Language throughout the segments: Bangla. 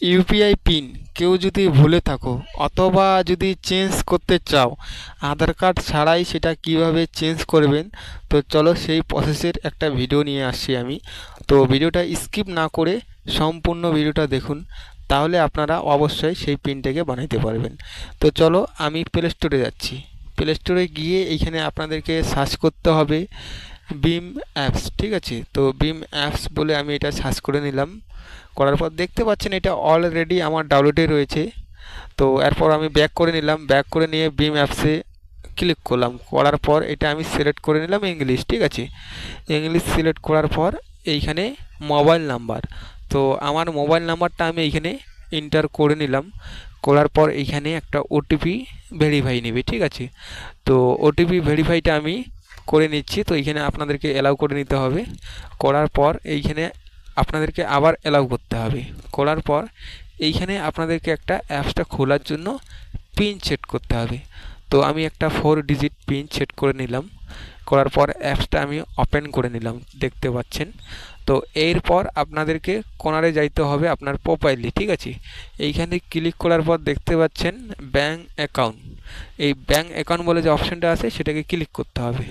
ইউপিআই পিন কেউ যদি ভুলে থাকো অথবা যদি চেঞ্জ করতে চাও, আধার কার্ড ছাড়াই সেটা কিভাবে চেঞ্জ করবেন, তো চলো সেই প্রসেসের একটা ভিডিও নিয়ে আসছি আমি। তো ভিডিওটা স্কিপ না করে সম্পূর্ণ ভিডিওটা দেখুন, তাহলে আপনারা অবশ্যই সেই পিনটাকে বানাইতে পারবেন। তো চলো আমি প্লে স্টোরে যাচ্ছি। প্লে স্টোরে গিয়ে এইখানে আপনাদেরকে সার্চ করতে হবে বিম অ্যাপস। ঠিক আছে, তো বিম অ্যাপস বলে আমি এটা সার্চ করে নিলাম। করার পর দেখতে পাচ্ছেন এটা অলরেডি আমার ডাউনলোডে রয়েছে। তো এরপর আমি ব্যাক করে নিলাম, ব্যাক করে নিয়ে বিম অ্যাপসে ক্লিক করলাম। করার পর এটা আমি সিলেক্ট করে নিলাম ইংলিশ। ঠিক আছে, ইংলিশ সিলেক্ট করার পর এইখানে মোবাইল নাম্বার, তো আমার মোবাইল নাম্বারটা আমি এইখানে এন্টার করে নিলাম। করার পর এইখানে একটা ওটিপি ভেরিফাই নেবে। ঠিক আছে, তো ওটিপি ভেরিফাইটা আমি করে নিচ্ছি। তো এইখানে আপনাদেরকে অ্যালাউ করে নিতে হবে। করার পর এইখানে আপনাদেরকে আবার অ্যালাউ করতে হবে। করার পর এইখানে আপনাদেরকে একটা অ্যাপসটা খোলার জন্য পিন সেট করতে হবে। তো আমি একটা 4 ডিজিট পিন সেট করে নিলাম। করার পর অ্যাপসটা আমি ওপেন করে নিলাম, দেখতে পাচ্ছেন। তো এরপর আপনাদেরকে কোনারে যাইতে হবে আপনার প্রোফাইলে। ঠিক আছে, এইখানে ক্লিক করার পর দেখতে পাচ্ছেন ব্যাঙ্ক অ্যাকাউন্ট। এই ব্যাঙ্ক অ্যাকাউন্ট বলে যে অপশানটা আছে সেটাকে ক্লিক করতে হবে।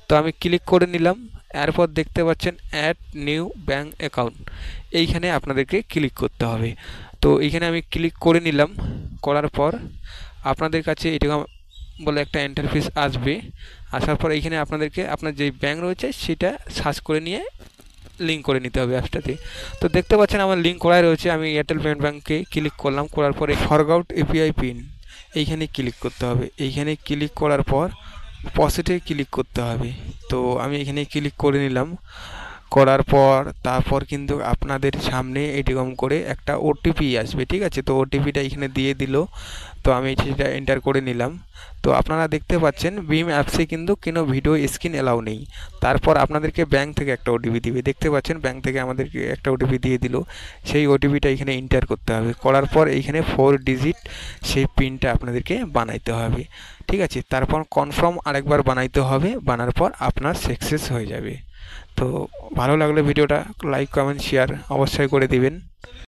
তো আমি ক্লিক করে নিলাম। এরপর দেখতে পাচ্ছেন অ্যাড নিউ ব্যাঙ্ক অ্যাকাউন্ট, এইখানে আপনাদেরকে ক্লিক করতে হবে। তো এইখানে আমি ক্লিক করে নিলাম। করার পর আপনাদের কাছে এরকম বলে একটা ইন্টারফেস আসবে। আসার পর এইখানে আপনাদেরকে আপনার যে ব্যাঙ্ক রয়েছে সেটা সার্চ করে নিয়ে লিঙ্ক করে নিতে হবে অ্যাপসটাতে। তো দেখতে পাচ্ছেন আমার লিঙ্ক করাই রয়েছে। আমি এয়ারটেল পেমেন্ট ব্যাঙ্কে ক্লিক করলাম। করার পরে ফরগট এপিআই পিন এইখানে ক্লিক করতে হবে। এইখানে ক্লিক করার পর পসিটে ক্লিক করতে হবে। তো আমি এখানে ক্লিক করে নিলাম। করার পর তারপর কিন্তু আপনাদের সামনে এরকম করে একটা ওটিপি আসবে। ঠিক আছে, তো ওটিপিটা এখানে দিয়ে দিল। তো আমি সেটা এন্টার করে নিলাম। তো আপনারা দেখতে পাচ্ছেন বিম অ্যাপসে কিন্তু কোনো ভিডিও স্ক্রিন অ্যালাউ নেই। তারপর আপনাদেরকে ব্যাঙ্ক থেকে একটা ওটিপি দিবে। দেখতে পাচ্ছেন ব্যাঙ্ক থেকে আমাদেরকে একটা ওটিপি দিয়ে দিল। সেই ওটিপিটা এখানে এন্টার করতে হবে। করার পর এইখানে 4 ডিজিট সেই পিনটা আপনাদেরকে বানাইতে হবে। ঠিক আছে, তারপর কনফার্ম আরেকবার বানাইতে হবে। বানার পর আপনার সাকসেস হয়ে যাবে। তো ভালো লাগলে ভিডিওটা লাইক কমেন্ট শেয়ার অবশ্যই করে দিবেন।